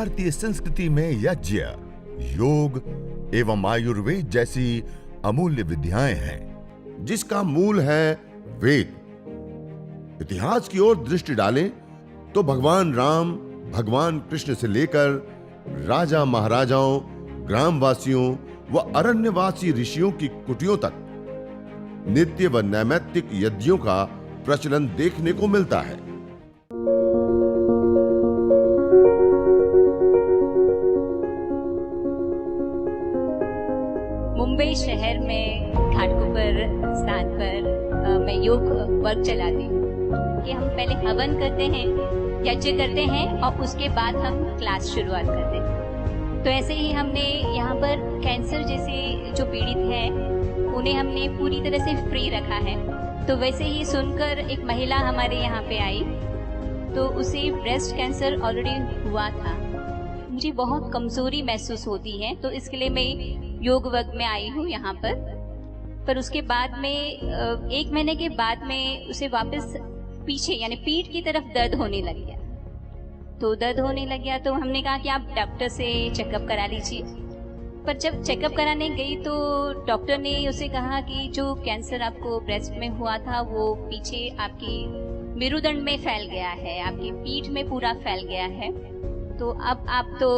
भारतीय संस्कृति में यज्ञ, योग एवं आयुर्वेद जैसी अमूल्य विद्याएं हैं, जिसका मूल है वेद। इतिहास की ओर दृष्टि डालें तो भगवान राम, भगवान कृष्ण से लेकर राजा महाराजाओं, ग्रामवासियों व अरण्यवासी ऋषियों की कुटियों तक नित्य व नैमित्तिक यज्ञों का प्रचलन देखने को मिलता है। मुंबई शहर में घाटकोपर स्थान पर मैं योग वर्ग चलाती हूँ कि हम पहले हवन करते हैं, यज्ञ करते हैं और उसके बाद हम क्लास शुरुआत करते हैं। तो ऐसे ही हमने यहाँ पर कैंसर जैसे जो पीड़ित हैं उन्हें हमने पूरी तरह से फ्री रखा है। तो वैसे ही सुनकर एक महिला हमारे यहाँ पे आई, तो उसे ब्रेस्ट कैंसर ऑलरेडी हुआ था। मुझे बहुत कमजोरी महसूस होती है, तो इसके लिए मैं योग वर्ग में आई हूँ यहाँ पर उसके बाद में 1 महीने के बाद में उसे वापस पीछे यानी पीठ की तरफ दर्द होने लग गया। तो दर्द होने लग गया तो हमने कहा कि आप डॉक्टर से चेकअप करा लीजिए। पर जब चेकअप कराने गई तो डॉक्टर ने उसे कहा कि जो कैंसर आपको ब्रेस्ट में हुआ था वो पीछे आपकी मेरुदंड में फैल गया है, आपकी पीठ में पूरा फैल गया है। तो अब आप तो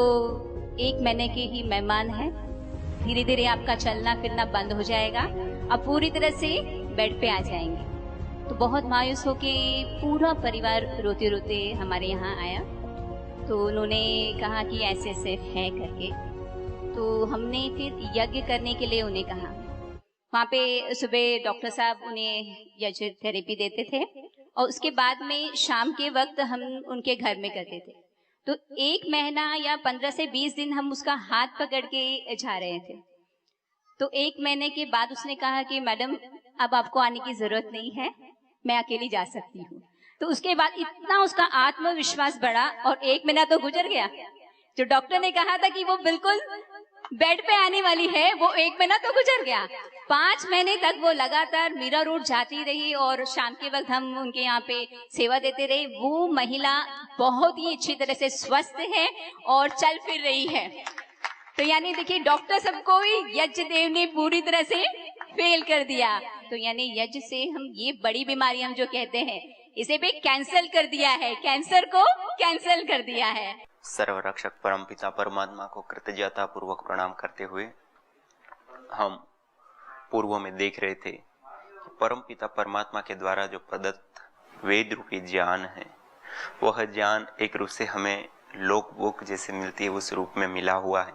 1 महीने के ही मेहमान हैं, धीरे धीरे आपका चलना फिरना बंद हो जाएगा, आप पूरी तरह से बेड पे आ जाएंगे। तो बहुत मायूस होके पूरा परिवार रोते रोते हमारे यहाँ आया। तो उन्होंने कहा कि ऐसे ऐसे है करके। तो हमने फिर यज्ञ करने के लिए उन्हें कहा। वहाँ पे सुबह डॉक्टर साहब उन्हें यज्ञ थेरेपी देते थे और उसके बाद में शाम के वक्त हम उनके घर में करते थे। तो 1 महीना या 15 से 20 दिन हम उसका हाथ पकड़ के जा रहे थे। तो 1 महीने के बाद उसने कहा कि मैडम अब आपको आने की जरूरत नहीं है, मैं अकेली जा सकती हूँ। तो उसके बाद इतना उसका आत्मविश्वास बढ़ा और 1 महीना तो गुजर गया। जो डॉक्टर ने कहा था कि वो बिल्कुल बेड पे आने वाली है, वो 1 महीना तो गुजर गया। 5 महीने तक वो लगातार मीरा रोड जाती रही और शाम के वक्त हम उनके यहाँ पे सेवा देते रहे। वो महिला बहुत ही अच्छी तरह से स्वस्थ है और चल फिर रही है। तो यानी देखिए डॉक्टर सबको ही यज्ञ देव ने पूरी तरह से फेल कर दिया। तो यानी यज्ञ से हम ये बड़ी बीमारी हम जो कहते हैं इसे भी कैंसिल कर दिया है, कैंसर को कैंसिल कर दिया है। सर्वरक्षक परमपिता परमात्मा को कृतज्ञता पूर्वक प्रणाम करते हुए हम पूर्व में देख रहे थे कि परमपिता परमात्मा के द्वारा जो प्रदत्त वेद रूपी ज्ञान है, वह ज्ञान एक रूप से हमें लोक बुक जैसे मिलती है उस रूप में मिला हुआ है।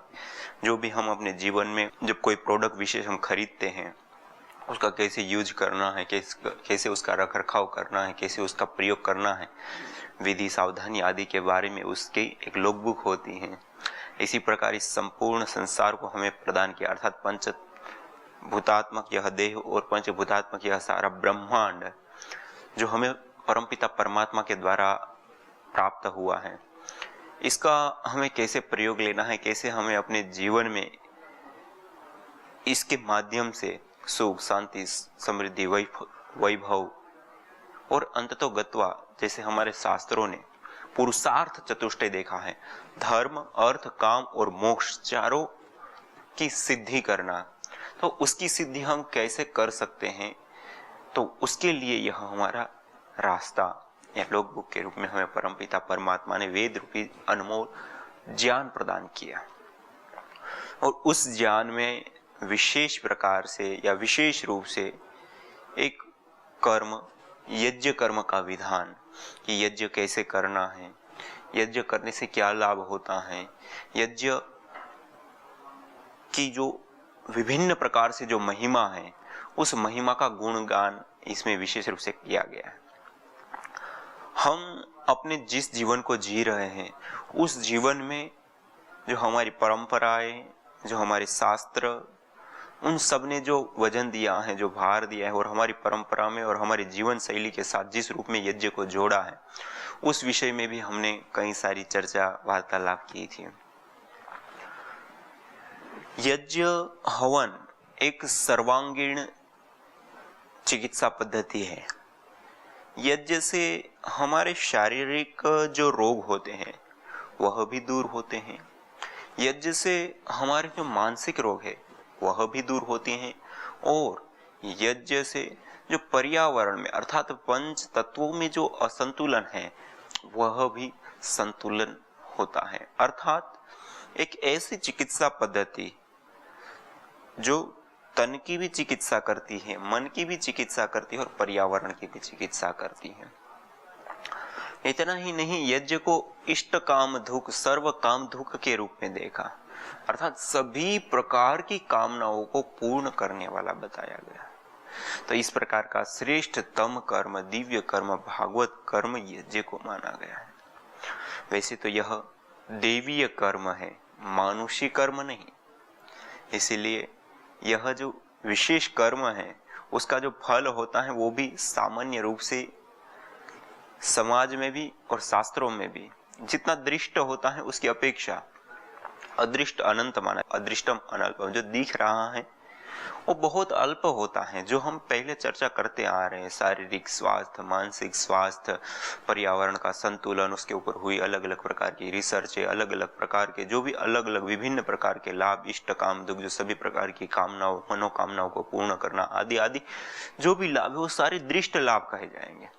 जो भी हम अपने जीवन में जब कोई प्रोडक्ट विशेष हम खरीदते हैं, उसका कैसे यूज करना है, कैसे उसका रख रखाव करना है, कैसे उसका प्रयोग करना है, विधि सावधानी आदि के बारे में उसकी एक लॉगबुक होती है। इसी प्रकार इस संपूर्ण संसार को हमें प्रदान किया, अर्थात पंचभूतात्मक यह देह और पंचभूतात्मक यह सारा ब्रह्मांड जो हमें परमपिता परमात्मा के द्वारा प्राप्त हुआ है, इसका हमें कैसे प्रयोग लेना है, कैसे हमें अपने जीवन में इसके माध्यम से सुख, शांति, समृद्धि, वैभव और अंततो गत्वा जैसे हमारे शास्त्रों ने पुरुषार्थ चतुष्टय देखा है, धर्म, अर्थ, काम और मोक्ष चारों की सिद्धि करना, तो उसकी सिद्धि हम कैसे कर सकते हैं, तो उसके लिए यह हमारा रास्ता या लोक बुक के रूप में हमें परमपिता परमात्मा ने वेद रूपी अनमोल ज्ञान प्रदान किया। और उस ज्ञान में विशेष प्रकार से या विशेष रूप से एक कर्म, यज्ञ कर्म का विधान कि यज्ञ कैसे करना है, यज्ञ करने से क्या लाभ होता है, यज्ञ की जो विभिन्न प्रकार से जो महिमा है, उस महिमा का गुणगान इसमें विशेष रूप से किया गया है। हम अपने जिस जीवन को जी रहे हैं, उस जीवन में जो हमारी परंपराएं, जो हमारे शास्त्र, उन सब ने जो वजन दिया है, जो भार दिया है और हमारी परंपरा में और हमारी जीवन शैली के साथ जिस रूप में यज्ञ को जोड़ा है, उस विषय में भी हमने कई सारी चर्चा वार्तालाप की थी। यज्ञ हवन एक सर्वांगीण चिकित्सा पद्धति है। यज्ञ से हमारे शारीरिक जो रोग होते हैं वह भी दूर होते हैं। यज्ञ से हमारे जो मानसिक रोग है वह भी दूर होते हैं, और यज्ञ से जो पर्यावरण में अर्थात पंच तत्वों में जो असंतुलन है वह भी संतुलन होता है। अर्थात एक ऐसी चिकित्सा पद्धति जो तन की भी चिकित्सा करती है, मन की भी चिकित्सा करती है और पर्यावरण की भी चिकित्सा करती है। इतना ही नहीं, यज्ञ को इष्ट काम धुक सर्व काम धुक के रूप में देखा, अर्थात सभी प्रकार की कामनाओं को पूर्ण करने वाला बताया गया। तो इस प्रकार का श्रेष्ठतम कर्म, दिव्य कर्म, भागवत कर्म यज्ञ को माना गया है। वैसे तो यह देवीय कर्म है, मानुषी कर्म नहीं। इसीलिए यह जो विशेष कर्म है उसका जो फल होता है वो भी सामान्य रूप से समाज में भी और शास्त्रों में भी जितना दृष्ट होता है उसकी अपेक्षा अदृष्ट अनंत माना, अदृष्टम अनल्पम, जो दिख रहा है वो बहुत अल्प होता है। जो हम पहले चर्चा करते आ रहे हैं, शारीरिक स्वास्थ्य, मानसिक स्वास्थ्य, पर्यावरण का संतुलन, उसके ऊपर हुई अलग अलग प्रकार की रिसर्च है, अलग अलग प्रकार के जो भी अलग अलग विभिन्न प्रकार के लाभ, इष्ट काम दुख, जो सभी प्रकार की कामनाओं मनोकामनाओं को पूर्ण करना आदि आदि जो भी लाभ है वो सारे दृष्ट लाभ कहे जाएंगे।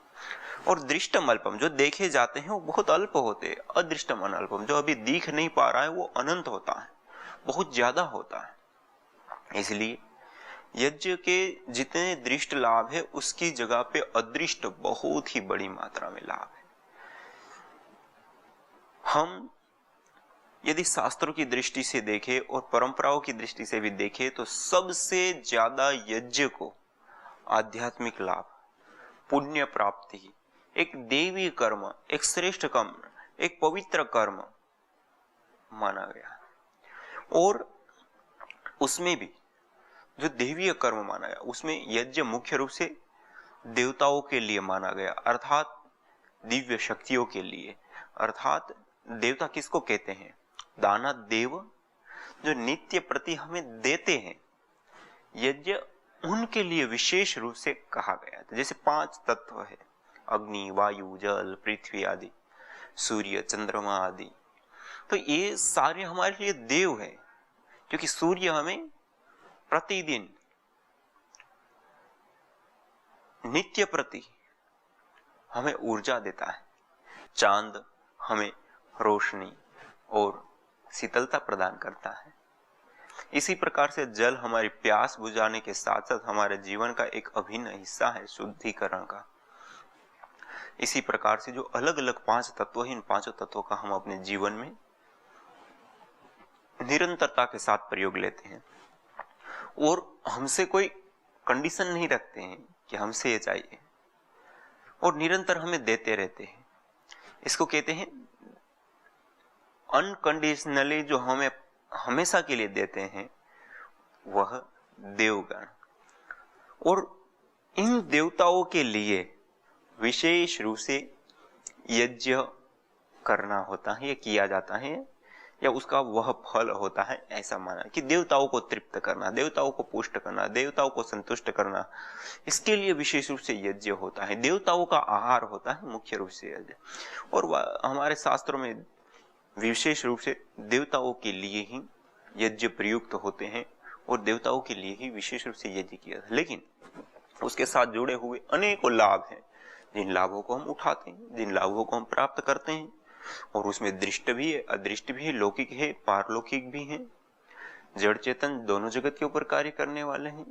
और दृष्टम अल्पम, जो देखे जाते हैं वो बहुत अल्प होते हैं। अदृष्टम अनल्पम, जो अभी दिख नहीं पा रहा है वो अनंत होता है, बहुत ज्यादा होता है। इसलिए यज्ञ के जितने दृष्ट लाभ है उसकी जगह पे अदृष्ट बहुत ही बड़ी मात्रा में लाभ है। हम यदि शास्त्रों की दृष्टि से देखें और परंपराओं की दृष्टि से भी देखें तो सबसे ज्यादा यज्ञ को आध्यात्मिक लाभ, पुण्य प्राप्ति, एक देवी कर्म, एक श्रेष्ठ कर्म, एक पवित्र कर्म माना गया। और उसमें भी जो देवीय कर्म माना गया उसमें यज्ञ मुख्य रूप से देवताओं के लिए माना गया, अर्थात दिव्य शक्तियों के लिए। अर्थात देवता किसको कहते हैं? दाना देव, जो नित्य प्रति हमें देते हैं। यज्ञ उनके लिए विशेष रूप से कहा गया था। जैसे 5 तत्व है, अग्नि, वायु, जल, पृथ्वी आदि, सूर्य, चंद्रमा आदि, तो ये सारे हमारे लिए देव है, क्योंकि सूर्य हमें प्रतिदिन नित्य प्रति हमें ऊर्जा देता है, चांद हमें रोशनी और शीतलता प्रदान करता है। इसी प्रकार से जल हमारी प्यास बुझाने के साथ साथ हमारे जीवन का एक अभिन्न हिस्सा है, शुद्धिकरण का। इसी प्रकार से जो अलग अलग 5 तत्व हैं, इन 5 तत्वों का हम अपने जीवन में निरंतरता के साथ प्रयोग लेते हैं और हमसे कोई कंडीशन नहीं रखते हैं कि हमसे ये चाहिए, और निरंतर हमें देते रहते हैं। इसको कहते हैं अनकंडीशनली, जो हमें हमेशा के लिए देते हैं वह देवगण। और इन देवताओं के लिए विशेष रूप से यज्ञ करना होता है, या किया जाता है, या उसका वह फल होता है। ऐसा माना कि देवताओं को तृप्त करना, देवताओं को पुष्ट करना, देवताओं को संतुष्ट करना, इसके लिए विशेष रूप से यज्ञ होता है। देवताओं का आहार होता है मुख्य रूप से यज्ञ। और हमारे शास्त्रों में विशेष रूप से देवताओं के लिए ही यज्ञ प्रयुक्त होते हैं और देवताओं के लिए ही विशेष रूप से यज्ञ किया था। लेकिन उसके साथ जुड़े हुए अनेकों लाभ हैं, जिन लाभों को हम उठाते हैं, जिन लाभों को हम प्राप्त करते हैं, और उसमें दृष्ट भी है, अदृष्ट भी है, लौकिक है, पारलौकिक भी है, जड़ चेतन दोनों जगत के ऊपर कार्य करने वाले हैं।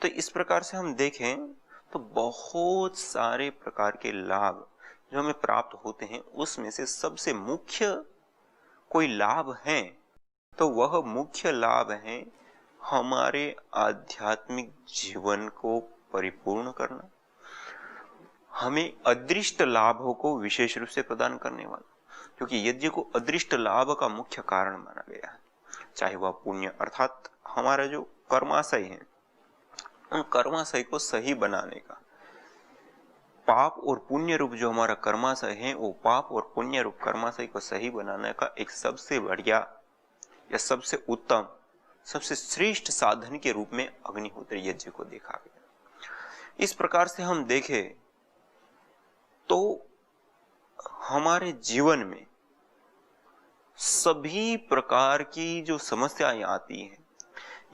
तो इस प्रकार से हम देखें तो बहुत सारे प्रकार के लाभ जो हमें प्राप्त होते हैं, उसमें से सबसे मुख्य कोई लाभ है तो वह मुख्य लाभ है हमारे आध्यात्मिक जीवन को परिपूर्ण करना, हमें अदृष्ट लाभों को विशेष रूप से प्रदान करने वाला। क्योंकि यज्ञ को अदृष्ट लाभ का मुख्य कारण माना गया है, चाहे वह पुण्य अर्थात हमारा जो कर्माशय है, उन कर्माशय को सही बनाने का, पाप और पुण्य रूप जो हमारा कर्माशय है, वो पाप और पुण्य रूप कर्माशय को सही बनाने का एक सबसे बढ़िया या सबसे उत्तम, सबसे श्रेष्ठ साधन के रूप में अग्निहोत्र यज्ञ को देखा गया। इस प्रकार से हम देखें तो हमारे जीवन में सभी प्रकार की जो समस्याएं आती हैं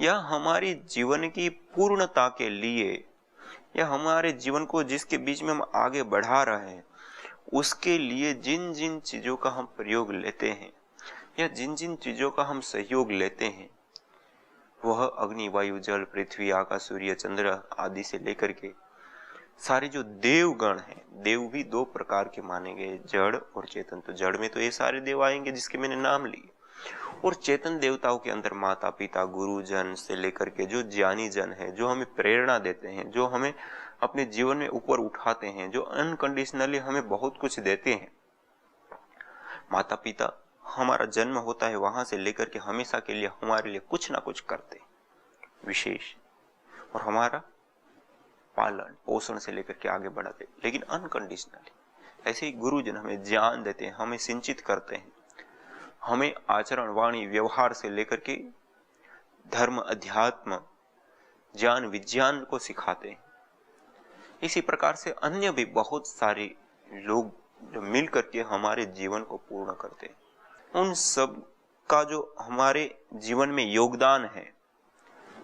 या हमारे जीवन की पूर्णता के लिए या हमारे जीवन को जिसके बीच में हम आगे बढ़ा रहे हैं उसके लिए जिन जिन चीजों का हम प्रयोग लेते हैं या जिन जिन चीजों का हम सहयोग लेते हैं, वह अग्नि, वायु, जल, पृथ्वी, आकाश, सूर्य, चंद्र आदि से लेकर के सारे जो देवगण हैं, देव भी दो प्रकार के माने गए, जड़ और चेतन। तो जड़ में तो ये सारे देव आएंगे जिसके मैंने नाम लिए, और चेतन देवताओं के अंदर माता पिता, गुरुजन से लेकर के जो ज्ञानी जन है, जो हमें प्रेरणा देते हैं, जो हमें अपने जीवन में ऊपर उठाते हैं, जो अनकंडीशनली हमें बहुत कुछ देते हैं। माता पिता, हमारा जन्म होता है वहां से लेकर के हमेशा के लिए हमारे लिए कुछ ना कुछ करते विशेष, और हमारा पालन पोषण से लेकर के आगे बढ़ाते, लेकिन अनकंडीशनली। ऐसे ही गुरुजन हमें ज्ञान देते हैं, हमें सिंचित करते हैं, हमें आचरण, वाणी, व्यवहार से लेकर के धर्म, अध्यात्म, ज्ञान, विज्ञान को सिखाते हैं। इसी प्रकार से अन्य भी बहुत सारे लोग जो मिल करके हमारे जीवन को पूर्ण करते हैं। उन सब का जो हमारे जीवन में योगदान है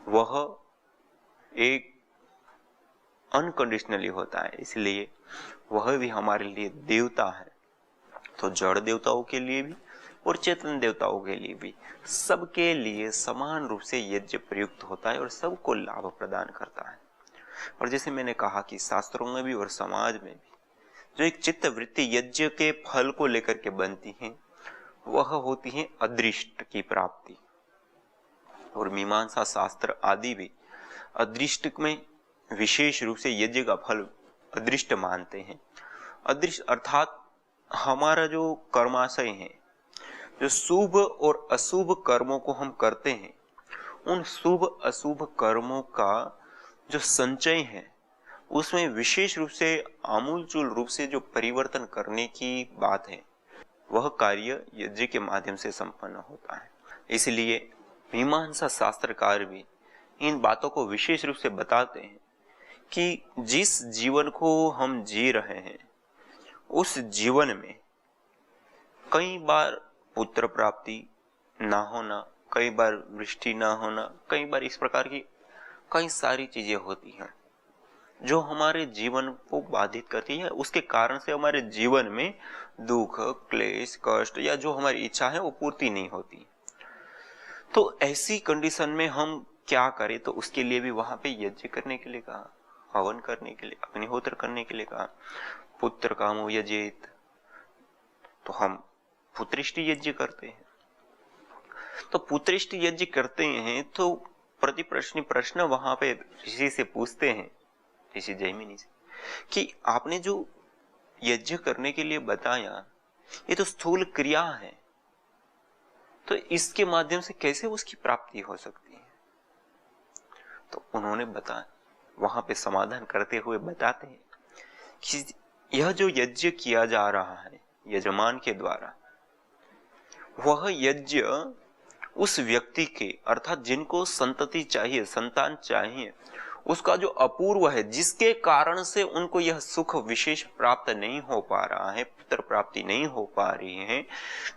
वह एक अनकंडीशनली होता है, इसलिए वह भी हमारे लिए देवता है। तो जड़ देवताओं के लिए भी और चेतन देवताओं के लिए भी, सबके लिए समान रूप से यज्ञ प्रयुक्त होता है और सबको लाभ प्रदान करता है। और जैसे मैंने कहा कि शास्त्रों में भी और समाज में भी जो एक चित्त वृत्ति यज्ञ के फल को लेकर के बनती है वह होती है अदृष्ट की प्राप्ति। और मीमांसा शास्त्र आदि भी अदृष्ट में विशेष रूप से यज्ञ का फल अदृष्ट मानते हैं। अदृष्ट अर्थात हमारा जो कर्माशय है, जो शुभ और अशुभ कर्मों को हम करते हैं, उन शुभ अशुभ कर्मों का जो संचय है उसमें विशेष रूप से आमूलचूल रूप से जो परिवर्तन करने की बात है वह कार्य यज्ञ के माध्यम से संपन्न होता है। इसलिए मीमांसा शास्त्रकार भी इन बातों को विशेष रूप से बताते हैं कि जिस जीवन को हम जी रहे हैं उस जीवन में कई बार पुत्र प्राप्ति ना होना, कई बार वृष्टि ना होना, कई बार इस प्रकार की कई सारी चीजें होती हैं जो हमारे जीवन को बाधित करती है। उसके कारण से हमारे जीवन में दुख, क्लेश, कष्ट या जो हमारी इच्छा है वो पूर्ति नहीं होती। तो ऐसी कंडीशन में हम क्या करें? तो उसके लिए भी वहां पे यज्ञ करने के लिए कहा, हवन करने के लिए, अग्निहोत्र करने के लिए कहा। पुत्र कामो यजेत, तो हम पुत्रिष्टि यज्ञ करते हैं। तो पुत्रिष्टि यज्ञ करते हैं तो प्रति प्रश्न वहां पे ऋषि से पूछते हैं, ऋषि जैमिनी से, कि आपने जो यज्ञ करने के लिए बताया ये तो स्थूल क्रिया है, तो इसके माध्यम से कैसे उसकी प्राप्ति हो सकती है? तो उन्होंने बताया, वहां पे समाधान करते हुए बताते हैं कि यह जो यज्ञ किया जा रहा है यजमान के द्वारा, वह यज्ञ उस व्यक्ति के अर्थात जिनको संतति चाहिए, संतान चाहिए, उसका जो अपूर्व है, जिसके कारण से उनको यह सुख विशेष प्राप्त नहीं हो पा रहा है, पुत्र प्राप्ति नहीं हो पा रही है,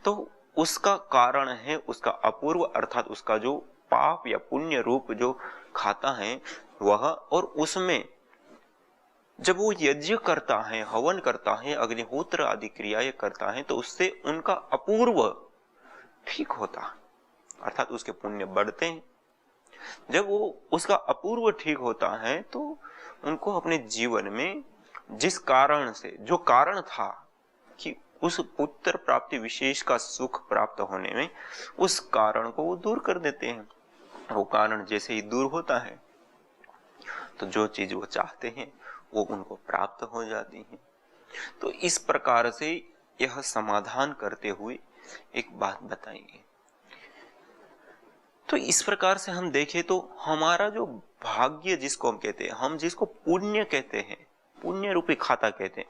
तो उसका कारण है उसका अपूर्व अर्थात उसका जो पाप या पुण्य रूप जो खाता है वह। और उसमें जब वो यज्ञ करता है, हवन करता है, अग्निहोत्र आदि क्रियाएं करता है, तो उससे उनका अपूर्व ठीक होता है, अर्थात उसके पुण्य बढ़ते हैं। जब वो उसका अपूर्व ठीक होता है तो उनको अपने जीवन में जिस कारण से, जो कारण था कि उस पुत्र प्राप्ति विशेष का सुख प्राप्त होने में, उस कारण को वो दूर कर देते हैं। वो कारण जैसे ही दूर होता है तो जो चीज वो चाहते हैं वो उनको प्राप्त हो जाती है। तो इस प्रकार से यह समाधान करते हुए एक बात बताएंगे। तो इस प्रकार से हम देखें तो हमारा जो भाग्य जिसको हम कहते हैं, हम जिसको पुण्य कहते हैं, पुण्य रूपी खाता कहते हैं,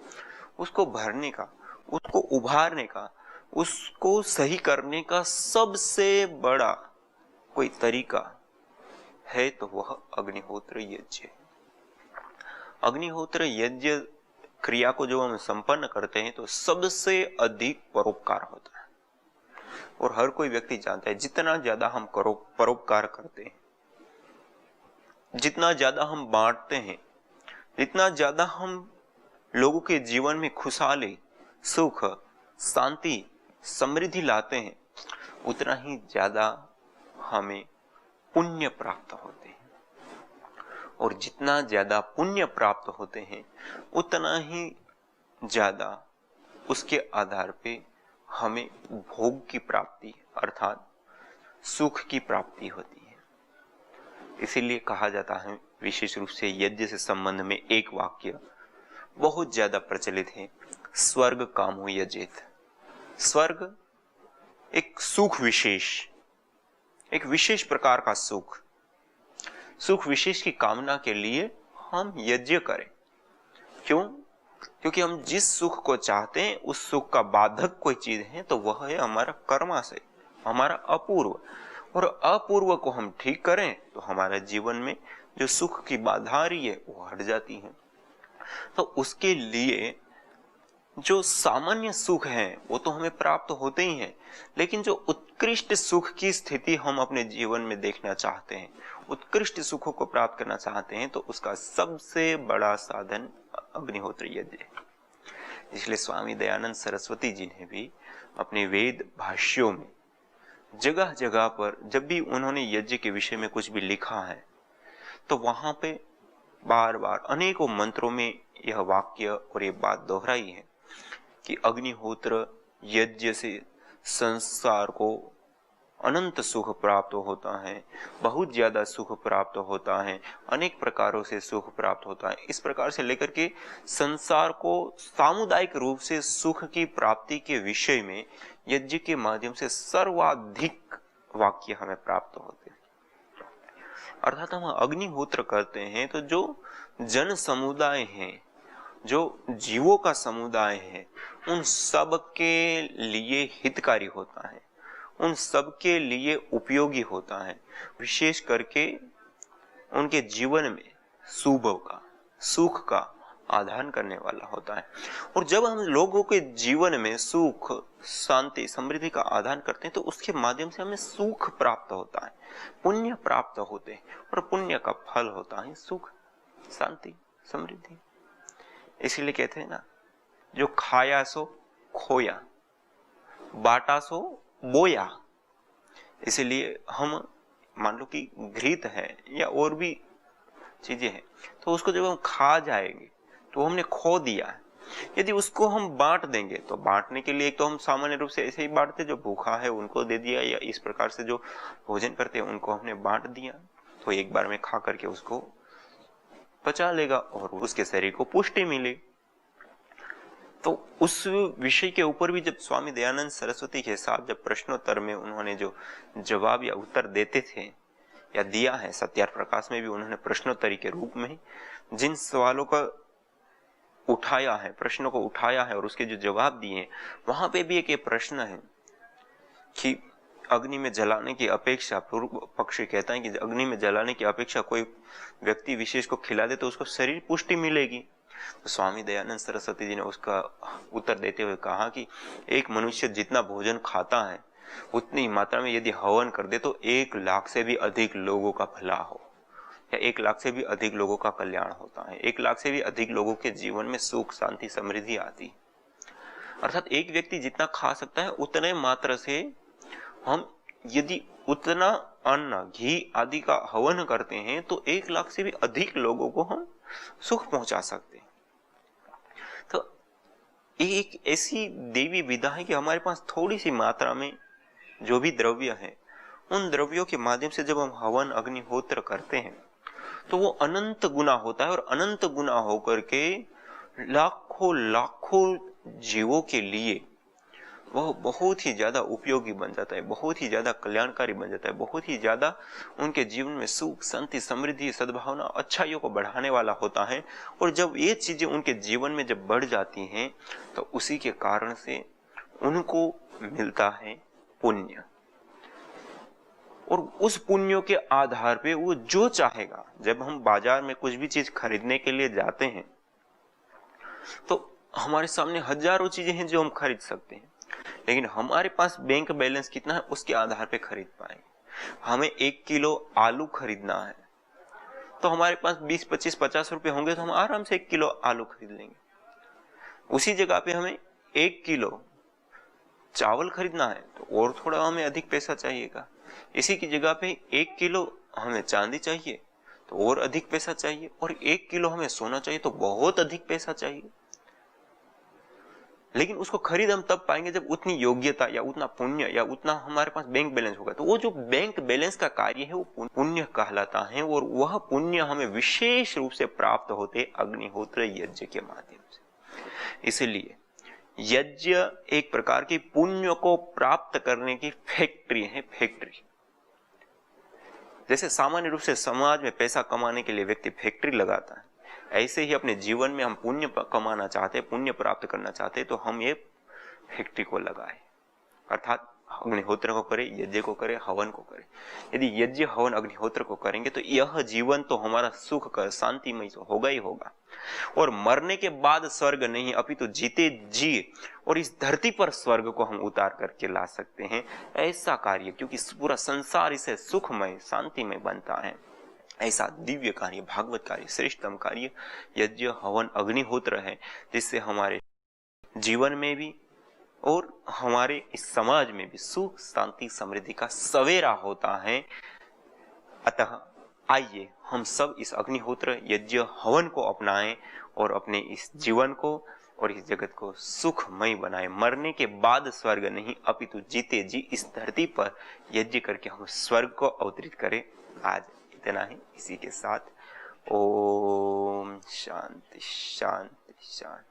उसको भरने का, उसको उभारने का, उसको सही करने का सबसे बड़ा कोई तरीका है तो वह अग्निहोत्र यज्ञ है। अग्निहोत्र यज्ञ क्रिया को जब हम संपन्न करते हैं तो सबसे अधिक परोपकार होता है। और हर कोई व्यक्ति जानता है जितना ज्यादा हम परोपकार करते हैं, जितना ज्यादा हम बांटते हैं, जितना ज्यादा हम लोगों के जीवन में खुशहाली, सुख, शांति, समृद्धि लाते हैं, उतना ही ज्यादा हमें पुण्य प्राप्त होते हैं। और जितना ज्यादा पुण्य प्राप्त होते हैं उतना ही ज्यादा उसके आधार पे हमें भोग की प्राप्ति अर्थात सुख की प्राप्ति होती है। इसीलिए कहा जाता है, विशेष रूप से यज्ञ से संबंध में एक वाक्य बहुत ज्यादा प्रचलित है, स्वर्ग कामो यजेत। स्वर्ग एक सुख विशेष, एक विशेष प्रकार का सुख विशेष की कामना के लिए हम यज्ञ करें। क्यों? क्योंकि हम जिस सुख को चाहते हैं उस सुख का बाधक कोई चीज है तो वह है हमारा कर्माशय, हमारा अपूर्व। और अपूर्व को हम ठीक करें तो हमारे जीवन में जो सुख की बाधा आ रही है वो हट जाती है। तो उसके लिए जो सामान्य सुख है वो तो हमें प्राप्त होते ही हैं, लेकिन जो उत्कृष्ट सुख की स्थिति हम अपने जीवन में देखना चाहते हैं, उत्कृष्ट सुखों को प्राप्त करना चाहते हैं, तो उसका सबसे बड़ा साधन अग्निहोत्र यज्ञ है। इसलिए स्वामी दयानंद सरस्वती जी ने भी अपने वेद भाष्यों में जगह जगह पर जब भी उन्होंने यज्ञ के विषय में कुछ भी लिखा है तो वहां पे बार बार अनेकों मंत्रों में यह वाक्य और ये बात दोहराई है कि अग्निहोत्र यज्ञ से संसार को अनंत सुख प्राप्त होता है, बहुत ज्यादा सुख प्राप्त होता है, अनेक प्रकारों से सुख प्राप्त होता है। इस प्रकार से लेकर के संसार को सामुदायिक रूप से सुख की प्राप्ति के विषय में यज्ञ के माध्यम से सर्वाधिक वाक्य हमें प्राप्त होते हैं। अर्थात हम अग्निहोत्र करते हैं तो जो जन समुदाय हैं, जो जीवों का समुदाय है, उन सब के लिए हितकारी होता है, उन सब के लिए उपयोगी होता है, विशेष करके उनके जीवन में शुभ का, सुख का आधान करने वाला होता है। और जब हम लोगों के जीवन में सुख, शांति, समृद्धि का आधान करते हैं तो उसके माध्यम से हमें सुख प्राप्त होता है, पुण्य प्राप्त होते हैं, और पुण्य का फल होता है सुख, शांति, समृद्धि। इसीलिए कहते हैं ना, जो खाया सो खोया, बाटा सो बोया। इसलिए हम मान लो कि घृत है या और भी चीजें हैं, तो उसको जब हम खा जाएंगे तो हमने खो दिया है। यदि उसको हम बांट देंगे तो बांटने के लिए एक तो हम सामान्य रूप से ऐसे ही बांटते, जो भूखा है उनको दे दिया, या इस प्रकार से जो भोजन करते हैं उनको हमने बांट दिया, तो एक बार में खा करके उसको पचा लेगा और उसके शरीर को पुष्टि मिलेगी। तो उस विषय के ऊपर भी जब स्वामी दयानंद सरस्वती के साथ जब प्रश्नोत्तर में उन्होंने जो जवाब या उत्तर देते थे या दिया है, सत्यार्थ प्रकाश में भी उन्होंने प्रश्नोत्तरी के रूप में जिन सवालों का उठाया है, प्रश्नों को उठाया है और उसके जो जवाब दिए, वहां पे भी एक ये प्रश्न है कि अग्नि में जलाने की अपेक्षा, पूर्व पक्षी कहता है कि अग्नि में जलाने की अपेक्षा कोई व्यक्ति विशेष को खिला दे तो उसको शरीर पुष्टि मिलेगी। तो स्वामी दयानंद सरस्वती जी ने उसका उत्तर देते हुए कहा कि एक मनुष्य जितना भोजन खाता है उतनी मात्रा में यदि हवन कर दे तो 1 लाख से भी अधिक लोगों का भला हो, या 1 लाख से भी अधिक लोगों का कल्याण होता है, 1 लाख से भी अधिक लोगों के जीवन में सुख, शांति, समृद्धि आती। अर्थात एक व्यक्ति जितना खा सकता है उतने मात्रा से हम यदि उतना अन्न, घी आदि का हवन करते हैं तो 1 लाख से भी अधिक लोगों को हम सुख पहुंचा सकते हैं। तो एक ऐसी देवी विधा है कि हमारे पास थोड़ी सी मात्रा में जो भी द्रव्य है, उन द्रव्यों के माध्यम से जब हम हवन, अग्निहोत्र करते हैं तो वो अनंत गुना होता है, और अनंत गुना होकर के लाखों लाखों जीवों के लिए वह बहुत ही ज्यादा उपयोगी बन जाता है, बहुत ही ज्यादा कल्याणकारी बन जाता है, बहुत ही ज्यादा उनके जीवन में सुख, शांति, समृद्धि, सद्भावना, अच्छाइयों को बढ़ाने वाला होता है। और जब ये चीजें उनके जीवन में जब बढ़ जाती हैं तो उसी के कारण से उनको मिलता है पुण्य, और उस पुण्यों के आधार पे वो जो चाहेगा, जब हम बाजार में कुछ भी चीज खरीदने के लिए जाते हैं तो हमारे सामने हजारों चीजें हैं जो हम खरीद सकते हैं, लेकिन हमारे पास बैंक बैलेंस कितना है उसके आधार पे खरीद पाएंगे। हमें 1 किलो आलू खरीदना है तो हमारे पास 20, 25, 50 रुपए होंगे तो हम आराम से 1 किलो आलू खरीद लेंगे। उसी जगह पे हमें 1 किलो चावल खरीदना है तो और थोड़ा हमें अधिक पैसा चाहिएगा। इसी की जगह पे 1 किलो हमें चांदी चाहिए तो और अधिक पैसा चाहिए, और 1 किलो हमें सोना चाहिए तो बहुत अधिक पैसा चाहिए। लेकिन उसको खरीद हम तब पाएंगे जब उतनी योग्यता या उतना पुण्य या उतना हमारे पास बैंक बैलेंस होगा। तो वो जो बैंक बैलेंस का कार्य है वो पुण्य कहलाता है, और वह पुण्य हमें विशेष रूप से प्राप्त होते अग्निहोत्र यज्ञ के माध्यम से। इसलिए यज्ञ एक प्रकार की पुण्य को प्राप्त करने की फैक्ट्री है, फैक्ट्री। जैसे सामान्य रूप से समाज में पैसा कमाने के लिए व्यक्ति फैक्ट्री लगाता है, ऐसे ही अपने जीवन में हम पुण्य कमाना चाहते, पुण्य प्राप्त करना चाहते तो हम ये फैक्ट्री को लगाए, अर्थात अग्निहोत्र को करें, यज्ञ को करें, हवन को करें। यदि यज्ञ हवन अग्निहोत्र को करेंगे तो यह जीवन तो हमारा सुख का शांतिमय तो होगा ही होगा, और मरने के बाद स्वर्ग नहीं अपितु जीते जी और इस धरती पर स्वर्ग को हम उतार करके ला सकते हैं। ऐसा कार्य, क्योंकि पूरा संसार इसे सुखमय शांतिमय बनता है, ऐसा दिव्य कार्य, भागवत कार्य, श्रेष्ठतम कार्य यज्ञ हवन अग्निहोत्र है, जिससे हमारे जीवन में भी और हमारे इस समाज में भी सुख शांति समृद्धि का सवेरा होता है। अतः आइए हम सब इस अग्निहोत्र यज्ञ हवन को अपनाएं और अपने इस जीवन को और इस जगत को सुखमय बनाएं। मरने के बाद स्वर्ग नहीं अपितु जीते जी इस धरती पर यज्ञ करके हम स्वर्ग को अवतरित करें। आज इतना ही, इसी के साथ ओम शांति शांति शांति।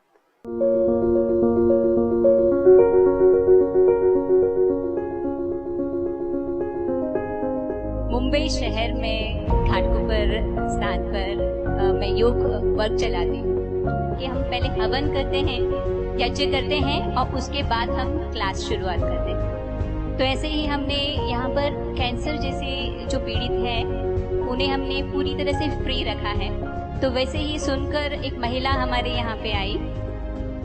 मुंबई शहर में घाटकोपर स्थान पर मैं योग वर्ग चलाती हूँ कि हम पहले हवन करते हैं, यज्ञ करते हैं और उसके बाद हम क्लास शुरुआत करते हैं। तो ऐसे ही हमने यहाँ पर कैंसर जैसे जो पीड़ित हैं उन्हें हमने पूरी तरह से फ्री रखा है। तो वैसे ही सुनकर एक महिला हमारे यहाँ पे आई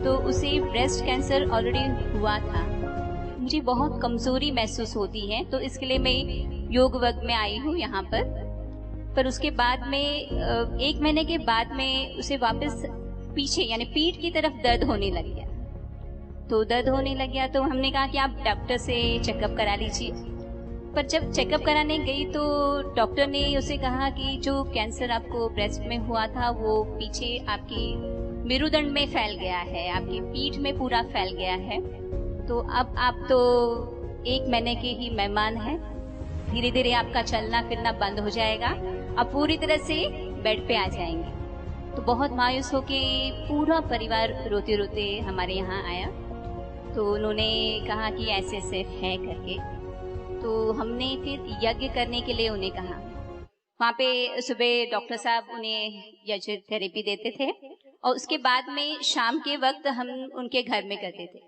तो उसे ब्रेस्ट कैंसर ऑलरेडी हुआ था। मुझे बहुत कमजोरी महसूस होती है तो इसके लिए मैं योग वर्ग में आई हूँ यहाँ पर उसके बाद में 1 महीने के बाद में उसे वापस पीछे यानी पीठ की तरफ दर्द होने लग गया। तो दर्द होने लग गया तो हमने कहा कि आप डॉक्टर से चेकअप करा लीजिए। पर जब चेकअप कराने गई तो डॉक्टर ने उसे कहा कि जो कैंसर आपको ब्रेस्ट में हुआ था वो पीछे आपकी मेरुदंड में फैल गया है, आपकी पीठ में पूरा फैल गया है। तो अब आप तो 1 महीने के ही मेहमान हैं, धीरे धीरे आपका चलना फिरना बंद हो जाएगा, अब पूरी तरह से बेड पे आ जाएंगे। तो बहुत मायूस होके पूरा परिवार रोते रोते हमारे यहाँ आया। तो उन्होंने कहा कि ऐसे ऐसे है करके। तो हमने फिर यज्ञ करने के लिए उन्हें कहा। वहाँ पे सुबह डॉक्टर साहब उन्हें यज्ञ थेरेपी देते थे और उसके बाद में शाम के वक्त हम उनके घर में करते थे।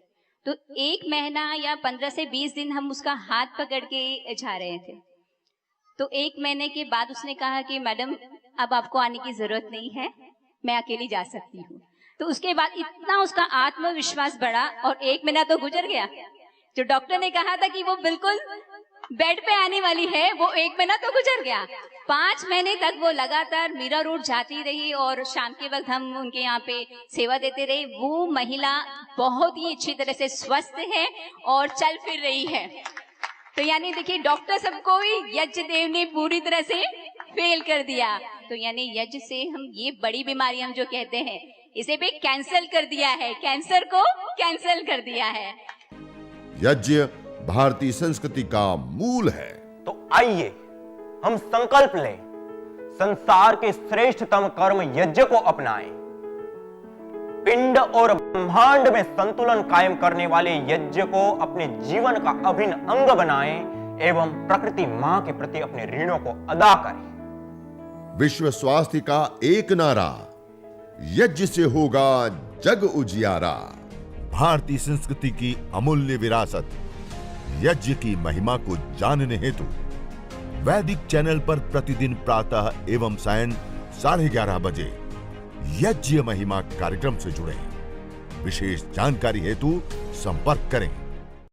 तो 1 महीना या 15 से 20 दिन हम उसका हाथ पकड़ के जा रहे थे। तो 1 महीने के बाद उसने कहा कि मैडम अब आपको आने की जरूरत नहीं है, मैं अकेली जा सकती हूँ। तो उसके बाद इतना उसका आत्मविश्वास बढ़ा और 1 महीना तो गुजर गया। जो डॉक्टर ने कहा था कि वो बिल्कुल बेड पे आने वाली है, वो 1 महीना तो गुजर गया। 5 महीने तक वो लगातार मीरा रोड जाती रही और शाम के वक्त हम उनके यहाँ पे सेवा देते रहे। वो महिला बहुत ही अच्छी तरह से स्वस्थ है और चल फिर रही है। तो यानी देखिए डॉक्टर सबको ही यज्ञ देव ने पूरी तरह से फेल कर दिया। तो यानी यज्ञ से हम ये बड़ी बीमारी हम जो कहते हैं इसे भी कैंसिल कर दिया है, कैंसर को कैंसिल कर दिया है। यज्ञ भारतीय संस्कृति का मूल है। तो आइए हम संकल्प लें, संसार के श्रेष्ठतम कर्म यज्ञ को अपनाएं। पिंड और ब्रह्मांड में संतुलन कायम करने वाले यज्ञ को अपने जीवन का अभिन्न अंग बनाएं एवं प्रकृति मां के प्रति अपने ऋणों को अदा करें। विश्व स्वास्थ्य का एक नारा, यज्ञ से होगा जग उजियारा। भारतीय संस्कृति की अमूल्य विरासत यज्ञ की महिमा को जानने हेतु वैदिक चैनल पर प्रतिदिन प्रातः एवं सायं 11:30 बजे यज्ञ महिमा कार्यक्रम से जुड़ें। विशेष जानकारी हेतु संपर्क करें।